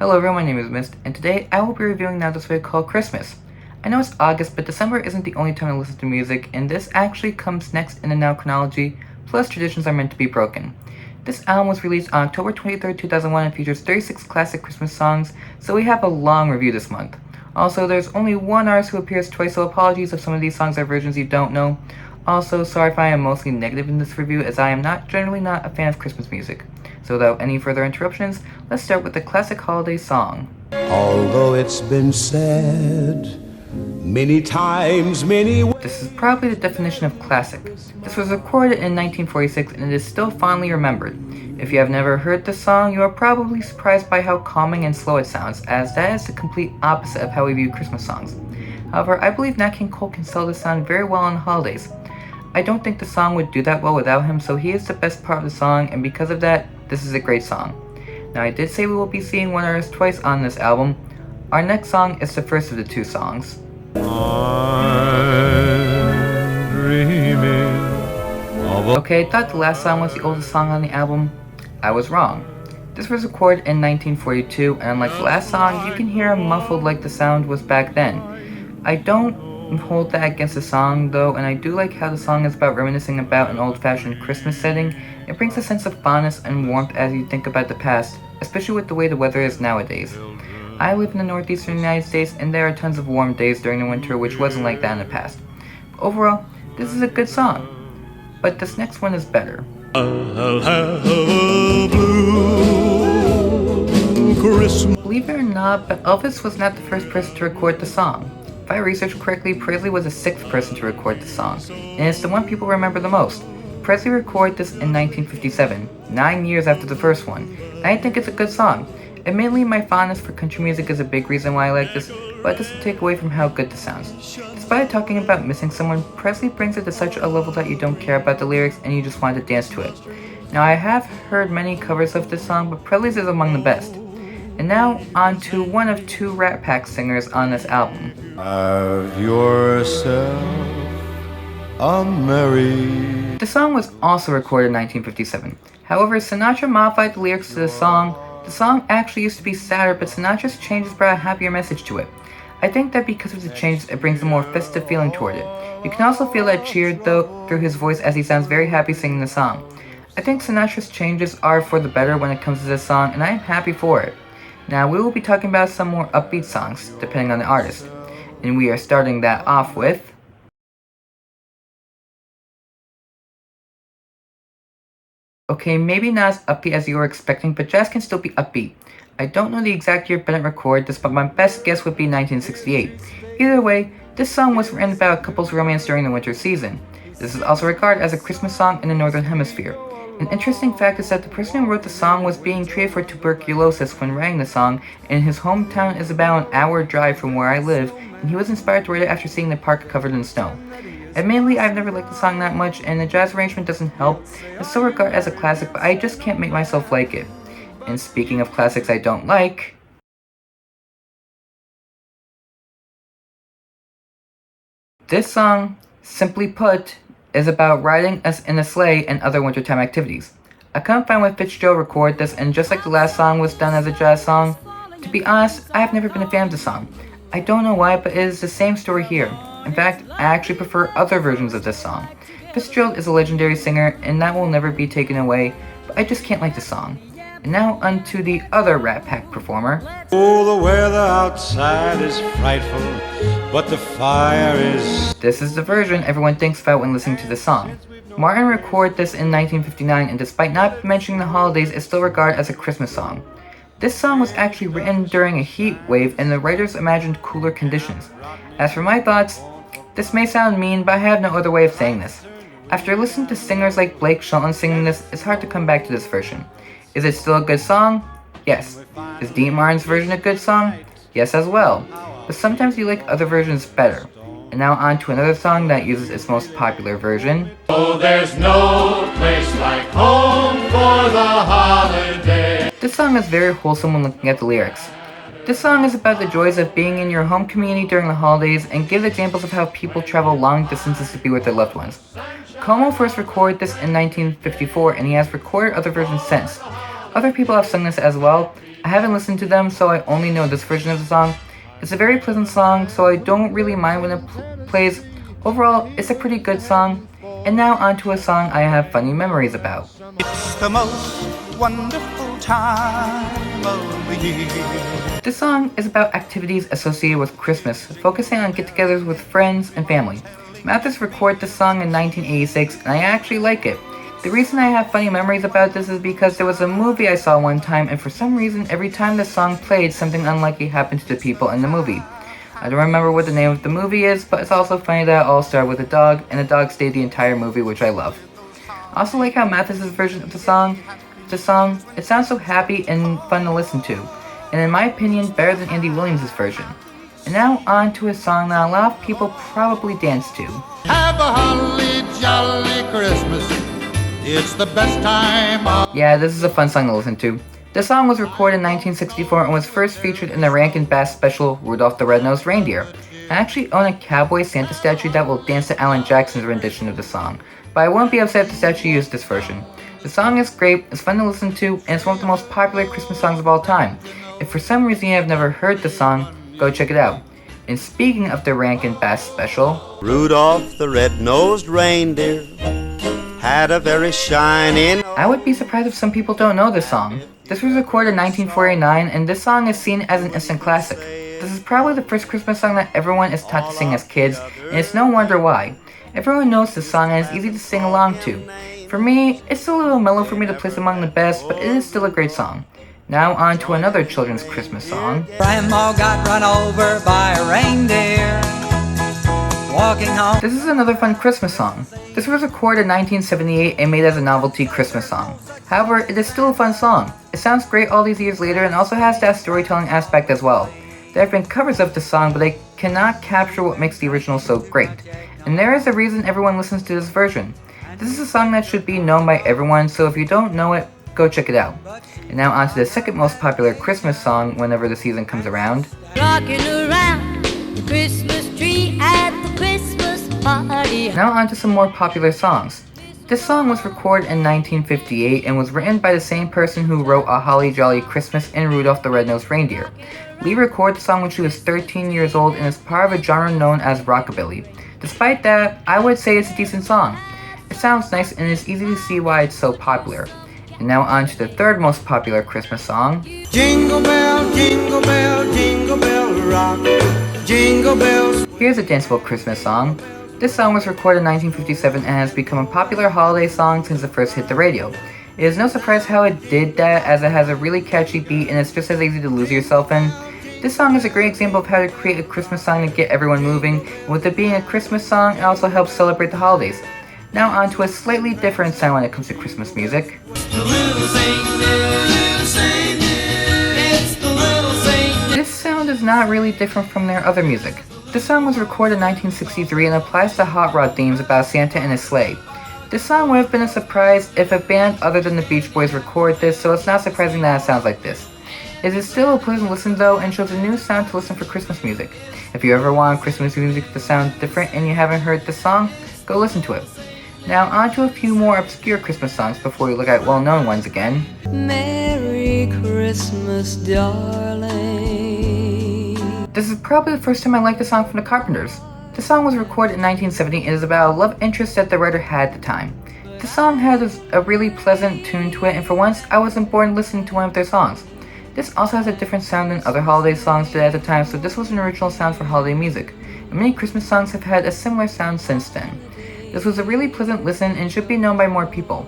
Hello everyone, my name is Mist, and today I will be reviewing Now This Way called Christmas. I know it's August, but December isn't the only time to listen to music, and this actually comes next in the Now chronology, plus traditions are meant to be broken. This album was released on October 23rd, 2001 and features 36 classic Christmas songs, so we have a long review this month. Also, there's only one artist who appears twice, so apologies if some of these songs are versions you don't know. Also, sorry if I am mostly negative in this review, as I am generally not a fan of Christmas music. So without any further interruptions, let's start with the classic holiday song. Although it's been said many times, This is probably the definition of classic. This was recorded in 1946 and it is still fondly remembered. If you have never heard this song, you are probably surprised by how calming and slow it sounds, as that is the complete opposite of how we view Christmas songs. However, I believe Nat King Cole can sell this sound very well on holidays. I don't think the song would do that well without him, so he is the best part of the song, and because of that, this is a great song. Now, I did say we will be seeing one artist twice on this album. Our next song is the first of the two songs. Okay, I thought the last song was the oldest song on the album. I was wrong. This was recorded in 1942, and unlike the last song, you can hear how muffled like the sound was back then. I don't hold that against the song though, and I do like how the song is about reminiscing about an old-fashioned Christmas setting. It brings a sense of fondness and warmth as you think about the past, especially with the way the weather is nowadays. I live in the northeastern United States, and there are tons of warm days during the winter, which wasn't like that in the past. But overall, this is a good song, but this next one is better. I'll have a blue Christmas. Believe it or not, but Elvis was not the first person to record the song. If I researched correctly, Presley was the 6th person to record the song, and it's the one people remember the most. Presley recorded this in 1957, 9 years after the first one, and I think it's a good song. Admittedly, my fondness for country music is a big reason why I like this, but it doesn't take away from how good this sounds. Despite talking about missing someone, Presley brings it to such a level that you don't care about the lyrics and you just want to dance to it. Now, I have heard many covers of this song, but Presley's is among the best. And now, on to one of two Rat Pack singers on this album. Have yourself a merry... The song was also recorded in 1957. However, Sinatra modified the lyrics to the song. The song actually used to be sadder, but Sinatra's changes brought a happier message to it. I think that because of the changes, it brings a more festive feeling toward it. You can also feel that cheer, though, through his voice as he sounds very happy singing the song. I think Sinatra's changes are for the better when it comes to this song, and I am happy for it. Now, we will be talking about some more upbeat songs, depending on the artist. And we are starting that off with... Okay, maybe not as upbeat as you were expecting, but jazz can still be upbeat. I don't know the exact year Bennett recorded this, but my best guess would be 1968. Either way, this song was written about a couple's romance during the winter season. This is also regarded as a Christmas song in the Northern Hemisphere. An interesting fact is that the person who wrote the song was being treated for tuberculosis when writing the song, and his hometown is about an hour drive from where I live, and he was inspired to write it after seeing the park covered in snow. Admittedly, I've never liked the song that much, and the jazz arrangement doesn't help. It's still regarded as a classic, but I just can't make myself like it. And speaking of classics I don't like... This song, simply put, is about riding in a sleigh and other wintertime activities. I couldn't find when Fitzgerald recorded this, and just like the last song was done as a jazz song, to be honest, I have never been a fan of the song. I don't know why, but it is the same story here. In fact, I actually prefer other versions of this song. Fitzgerald is a legendary singer, and that will never be taken away, but I just can't like the song. And now onto the other Rat Pack performer. Oh, the weather outside is frightful, but the fire is... This is the version everyone thinks about when listening to the song. Martin recorded this in 1959, and despite not mentioning the holidays, it's still regarded as a Christmas song. This song was actually written during a heat wave, and the writers imagined cooler conditions. As for my thoughts, this may sound mean, but I have no other way of saying this. After listening to singers like Blake Shelton singing this, it's hard to come back to this version. Is it still a good song? Yes. Is Dean Martin's version a good song? Yes as well. But sometimes you like other versions better. And now on to another song that uses its most popular version. Oh, there's no place like home for the holiday. This song is very wholesome when looking at the lyrics. This song is about the joys of being in your home community during the holidays and gives examples of how people travel long distances to be with their loved ones. Como first recorded this in 1954, and he has recorded other versions since. Other people have sung this as well. I haven't listened to them, so I only know this version of the song. It's a very pleasant song, so I don't really mind when it plays. Overall, it's a pretty good song. And now onto a song I have funny memories about. It's the most wonderful time of the year. This song is about activities associated with Christmas, focusing on get-togethers with friends and family. Mathis recorded this song in 1986, and I actually like it. The reason I have funny memories about this is because there was a movie I saw one time, and for some reason, every time the song played, something unlikely happened to the people in the movie. I don't remember what the name of the movie is, but it's also funny that it all started with a dog, and the dog stayed the entire movie, which I love. I also like how Mathis' version of the song, it sounds so happy and fun to listen to, and in my opinion, better than Andy Williams' version. And now on to a song that a lot of people probably dance to. Have a holly jolly Christmas. It's the best time of... Yeah, this is a fun song to listen to. The song was recorded in 1964 and was first featured in the Rankin Bass special Rudolph the Red-Nosed Reindeer. I actually own a cowboy Santa statue that will dance to Alan Jackson's rendition of the song, but I won't be upset if the statue used this version. The song is great, it's fun to listen to, and it's one of the most popular Christmas songs of all time. If for some reason you have never heard the song, go check it out. And speaking of the Rankin Bass special, Rudolph the red-nosed reindeer had a very shiny... I would be surprised if some people don't know this song. This was recorded in 1949, and this song is seen as an instant classic. This is probably the first Christmas song that everyone is taught to sing as kids, and it's no wonder why. Everyone knows this song and it's easy to sing along to. For me, it's a little mellow for me to place among the best, but it is still a great song. Now on to another children's Christmas song. Grandma got run over by a reindeer walking home. This is another fun Christmas song. This was recorded in 1978 and made as a novelty Christmas song. However, it is still a fun song. It sounds great all these years later and also has that storytelling aspect as well. There have been covers of the song, but they cannot capture what makes the original so great. And there is a reason everyone listens to this version. This is a song that should be known by everyone, so if you don't know it, go check it out. And now on to the second most popular Christmas song whenever the season comes around. Rocking around the Christmas tree at the Christmas party. Now on to some more popular songs. This song was recorded in 1958 and was written by the same person who wrote A Holly Jolly Christmas and Rudolph the Red-Nosed Reindeer. Lee recorded the song when she was 13 years old and is part of a genre known as rockabilly. Despite that, I would say it's a decent song. It sounds nice and it's easy to see why it's so popular. And now on to the third most popular Christmas song. Jingle bell, jingle bell rock. Jingle bells. Here's a danceable Christmas song. This song was recorded in 1957 and has become a popular holiday song since it first hit the radio. It is no surprise how it did that, as it has a really catchy beat and it's just as easy to lose yourself in. This song is a great example of how to create a Christmas song to get everyone moving, and with it being a Christmas song, it also helps celebrate the holidays. Now on to a slightly different sound when it comes to Christmas music. This sound is not really different from their other music. This song was recorded in 1963 and applies to hot rod themes about Santa and his sleigh. This song would have been a surprise if a band other than the Beach Boys recorded this, so it's not surprising that it sounds like this. It is still a pleasant listen though and shows a new sound to listen for Christmas music. If you ever want Christmas music to sound different and you haven't heard this song, go listen to it. Now on to a few more obscure Christmas songs before we look at well-known ones again. Merry Christmas, darling. This is probably the first time I like the song from the Carpenters. The song was recorded in 1970 and is about a love interest that the writer had at the time. The song has a really pleasant tune to it, and for once I wasn't bored listening to one of their songs. This also has a different sound than other holiday songs did at the time, so this was an original sound for holiday music, and many Christmas songs have had a similar sound since then. This was a really pleasant listen and should be known by more people.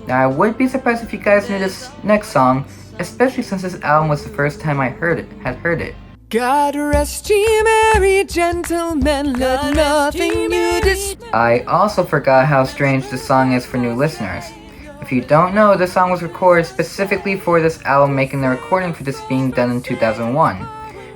Now I would be surprised if you guys knew this next song, especially since this album was the first time I had heard it. God rest ye merry gentlemen, let nothing you despise. I also forgot how strange this song is for new listeners. If you don't know, this song was recorded specifically for this album, making the recording for this being done in 2001.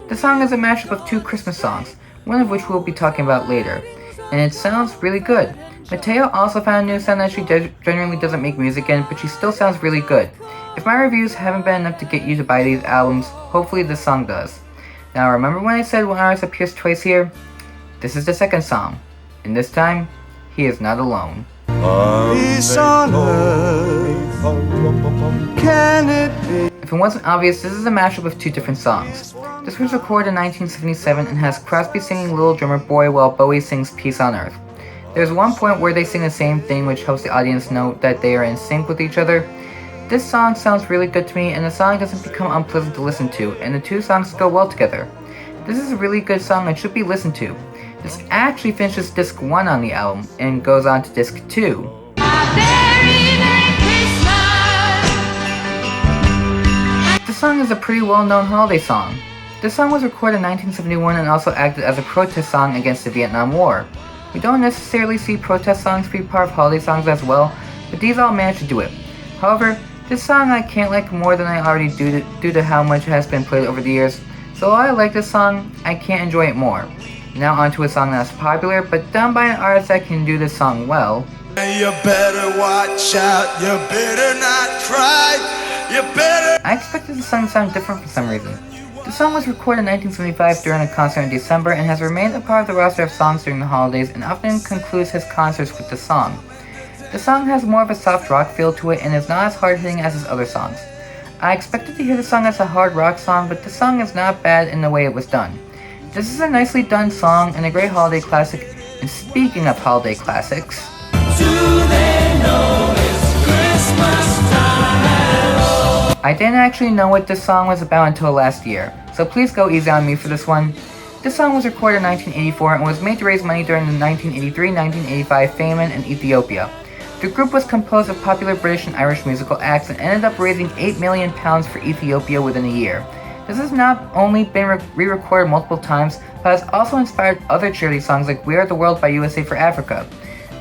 The song is a mashup of two Christmas songs, one of which we'll be talking about later, and it sounds really good. Mattea also found a new sound that she generally doesn't make music in, but she still sounds really good. If my reviews haven't been enough to get you to buy these albums, hopefully this song does. Now remember when I said one artist appears twice here? This is the second song, and this time, he is not alone. Peace on earth, can it be? If it wasn't obvious, this is a mashup of two different songs. This was recorded in 1977 and has Crosby singing Little Drummer Boy while Bowie sings Peace on Earth. There's one point where they sing the same thing, which helps the audience know that they are in sync with each other. This song sounds really good to me, and the song doesn't become unpleasant to listen to, and the two songs go well together. This is a really good song and should be listened to. This actually finishes disc 1 on the album and goes on to disc 2. This song is a pretty well-known holiday song. This song was recorded in 1971 and also acted as a protest song against the Vietnam War. We don't necessarily see protest songs be part of holiday songs as well, but these all managed to do it. However, this song I can't like more than I already do due to how much it has been played over the years, so while I like this song, I can't enjoy it more. Now onto a song that's popular, but done by an artist that can do this song well. You better watch out, you better not cry, you better... I expected the song to sound different for some reason. The song was recorded in 1975 during a concert in December and has remained a part of the roster of songs during the holidays and often concludes his concerts with the song. The song has more of a soft rock feel to it and is not as hard-hitting as his other songs. I expected to hear the song as a hard rock song, but the song is not bad in the way it was done. This is a nicely done song and a great holiday classic, and speaking of holiday classics... I didn't actually know what this song was about until last year, so please go easy on me for this one. This song was recorded in 1984 and was made to raise money during the 1983-1985 famine in Ethiopia. The group was composed of popular British and Irish musical acts and ended up raising £8 million for Ethiopia within a year. This has not only been re-recorded multiple times, but has also inspired other charity songs like We Are the World by USA for Africa.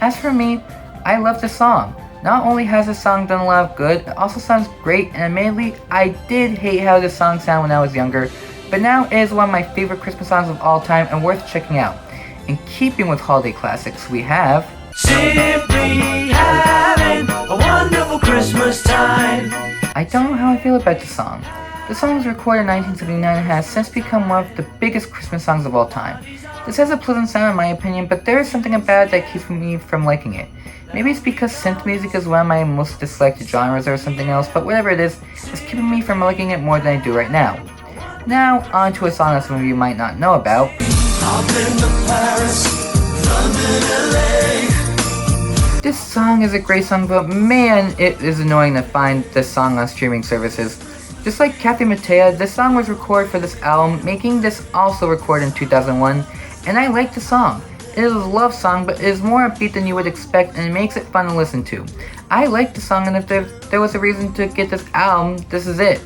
As for me, I love this song. Not only has this song done a lot of good, it also sounds great, and admittedly, I did hate how this song sounded when I was younger, but now it is one of my favorite Christmas songs of all time and worth checking out. In keeping with holiday classics, we have... Simply having a wonderful Christmas time. I don't know how I feel about this song. The song was recorded in 1979 and has since become one of the biggest Christmas songs of all time. This has a pleasant sound in my opinion, but there is something about it that keeps me from liking it. Maybe it's because synth music is one of my most disliked genres or something else, but whatever it is, it's keeping me from liking it more than I do right now. Now, on to a song that some of you might not know about. I've been to Paris, London, LA. This song is a great song, but man, it is annoying to find this song on streaming services. Just like Kathy Mattea, this song was recorded for this album, making this also recorded in 2001, and I like the song. It is a love song, but it is more upbeat than you would expect, and it makes it fun to listen to. I like the song, and if there was a reason to get this album, this is it.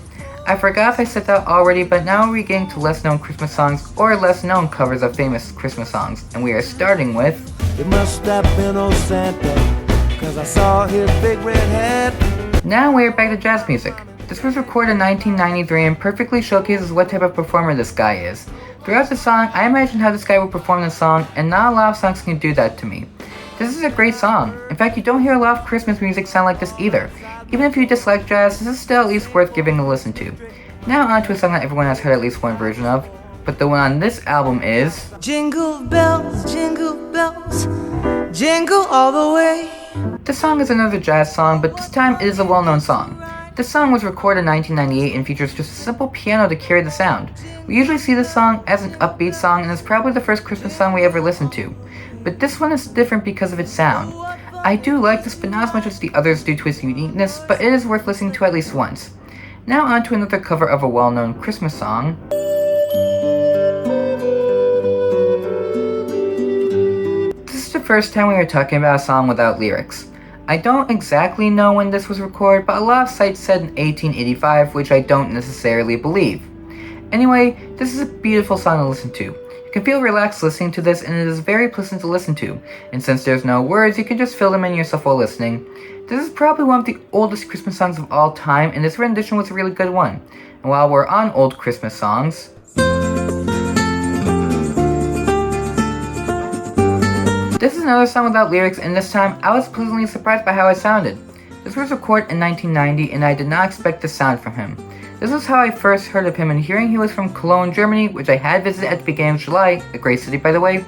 I forgot if I said that already, but now we're getting to less known Christmas songs, or less known covers of famous Christmas songs, and we are starting with... It must have been old Santa, 'cause I saw his big red hat. Now we're back to jazz music. This was recorded in 1993 and perfectly showcases what type of performer this guy is. Throughout the song, I imagine how this guy would perform the song, and not a lot of songs can do that to me. This is a great song. In fact, you don't hear a lot of Christmas music sound like this either. Even if you dislike jazz, this is still at least worth giving a listen to. Now on to a song that everyone has heard at least one version of, but the one on this album is... Jingle bells, jingle all the way. This song is another jazz song, but this time it is a well-known song. This song was recorded in 1998 and features just a simple piano to carry the sound. We usually see this song as an upbeat song and it's probably the first Christmas song we ever listened to. But this one is different because of its sound. I do like this, but not as much as the others due to its uniqueness, but it is worth listening to at least once. Now on to another cover of a well-known Christmas song. This is the first time we are talking about a song without lyrics. I don't exactly know when this was recorded, but a lot of sites said in 1885, which I don't necessarily believe. Anyway, this is a beautiful song to listen to. You can feel relaxed listening to this, and it is very pleasant to listen to, and since there's no words, you can just fill them in yourself while listening. This is probably one of the oldest Christmas songs of all time, and this rendition was a really good one. And while we're on old Christmas songs... This is another song without lyrics, and this time I was pleasantly surprised by how it sounded. This was recorded in 1990, and I did not expect the sound from him. This was how I first heard of him, and hearing he was from Cologne, Germany, which I had visited at the beginning of July, a great city by the way,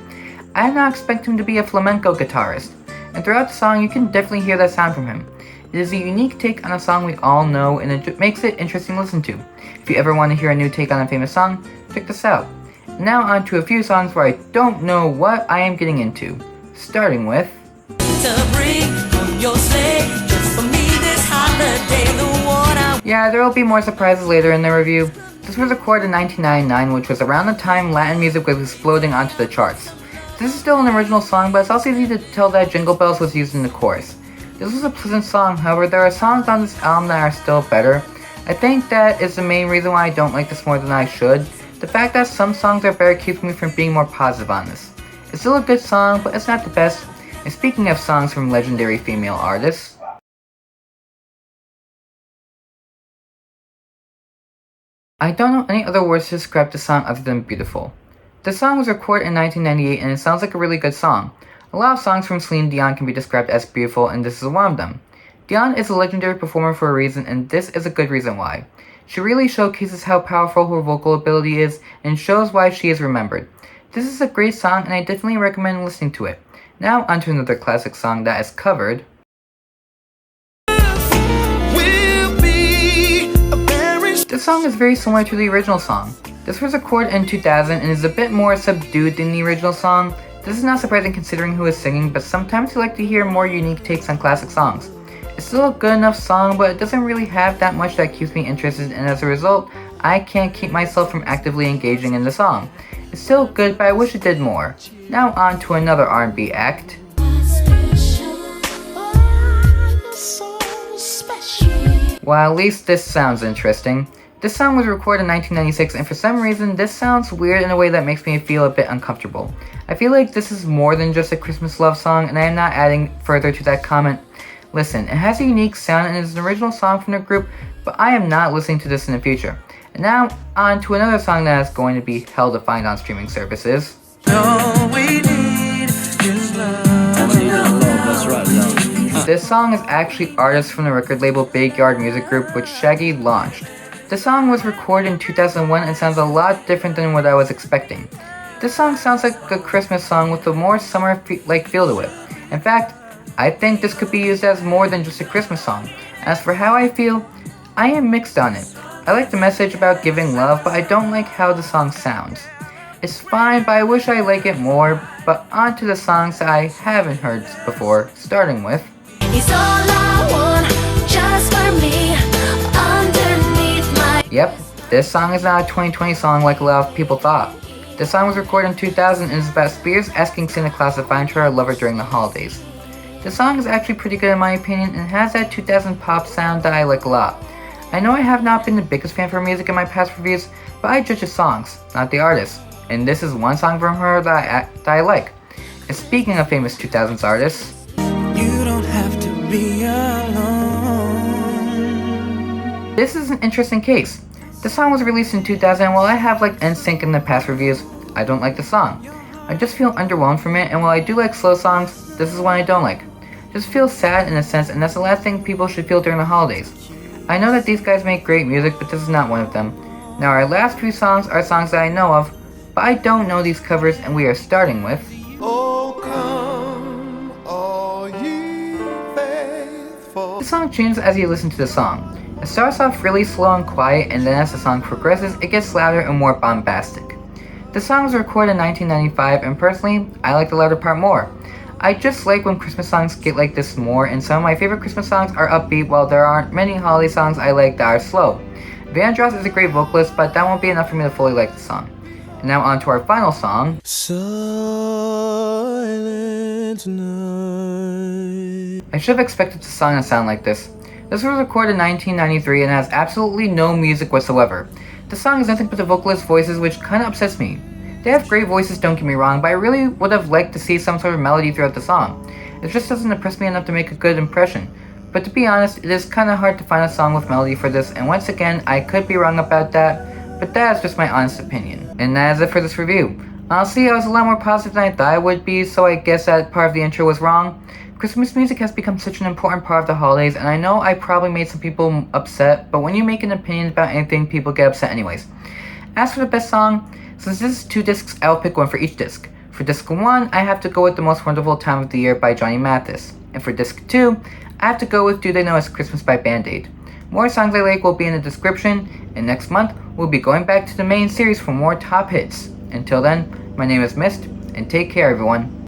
I did not expect him to be a flamenco guitarist. and throughout the song you can definitely hear that sound from him. It is a unique take on a song we all know, and it makes it interesting to listen to. If you ever want to hear a new take on a famous song, check this out. Now on to a few songs where I don't know what I am getting into. Starting with yeah, there will be more surprises later in the review. This was recorded in 1999, which was around the time Latin music was exploding onto the charts. This is still an original song, but it's also easy to tell that Jingle Bells was used in the chorus. This was a pleasant song, however there are songs on this album that are still better. I think that is the main reason why I don't like this more than I should. The fact that some songs are better keeps me from being more positive on this. It's still a good song, but it's not the best. And speaking of songs from legendary female artists, I don't know any other words to describe the song other than beautiful. The song was recorded in 1998 and it sounds like a really good song. A lot of songs from Celine Dion can be described as beautiful, and this is one of them. Dion is a legendary performer for a reason, and this is a good reason why. She really showcases how powerful her vocal ability is and shows why she is remembered. This is a great song and I definitely recommend listening to it. Now onto another classic song that is covered. This song is very similar to the original song. This was recorded in 2000 and is a bit more subdued than the original song. This is not surprising considering who is singing, but sometimes you like to hear more unique takes on classic songs. It's still a good enough song, but it doesn't really have that much that keeps me interested, and as a result, I can't keep myself from actively engaging in the song. It's still good, but I wish it did more. Now on to another R&B act. Well, at least this sounds interesting. This song was recorded in 1996, and for some reason, this sounds weird in a way that makes me feel a bit uncomfortable. I feel like this is more than just a Christmas love song, and I am not adding further to that comment. Listen, it has a unique sound and is an original song from the group, but I am not listening to this in the future. And now, on to another song that is going to be hell to find on streaming services. This song is actually artists from the record label Big Yard Music Group, which Shaggy launched. The song was recorded in 2001 and sounds a lot different than what I was expecting. This song sounds like a Christmas song with a more summer-like feel to it. In fact, I think this could be used as more than just a Christmas song. As for how I feel, I am mixed on it. I like the message about giving love, but I don't like how the song sounds. It's fine, but I wish I like it more. But on to the songs that I haven't heard before, starting with It's all I want, just for me, underneath my... Yep, this song is not a 2020 song like a lot of people thought. This song was recorded in 2000 and is about Spears asking Santa Claus to find her a lover during the holidays. The song is actually pretty good in my opinion and has that 2000 pop sound that I like a lot. I know I have not been the biggest fan for music in my past reviews, but I judge the songs, not the artist. And this is one song from her that I like. And speaking of famous 2000s artists, You don't have to be alone. This is an interesting case. The song was released in 2000 and while I have liked NSYNC in the past reviews, I don't like the song. I just feel underwhelmed from it, and while I do like slow songs, this is one I don't like. Just feels sad in a sense, and that's the last thing people should feel during the holidays. I know that these guys make great music, but this is not one of them. Now our last few songs are songs that I know of, but I don't know these covers, and we are starting with Oh, come, all ye faithful. The song changes as you listen to the song. It starts off really slow and quiet, and then as the song progresses, it gets louder and more bombastic. The song was recorded in 1995, and personally, I like the latter part more. I just like when Christmas songs get like this more, and some of my favorite Christmas songs are upbeat, while there aren't many holiday songs I like that are slow. Vandross is a great vocalist, but that won't be enough for me to fully like the song. And now on to our final song. Silent night. I should have expected the song to sound like this. This was recorded in 1993 and has absolutely no music whatsoever. The song is nothing but the vocalist voices, which kinda upsets me. They have great voices, don't get me wrong, but I really would have liked to see some sort of melody throughout the song. It just doesn't impress me enough to make a good impression. But to be honest, it is kinda hard to find a song with melody for this, and once again, I could be wrong about that, but that is just my honest opinion. And that is it for this review. Honestly, I was a lot more positive than I thought I would be, so I guess that part of the intro was wrong. Christmas music has become such an important part of the holidays, and I know I probably made some people upset, but when you make an opinion about anything, people get upset anyways. As for the best song, since this is 2 discs, I'll pick one for each disc. For disc 1, I have to go with The Most Wonderful Time of the Year by Johnny Mathis. And for disc 2, I have to go with Do They Know It's Christmas by Band Aid. More songs I like will be in the description, and next month we'll be going back to the main series for more top hits. Until then, my name is Mist, and take care everyone.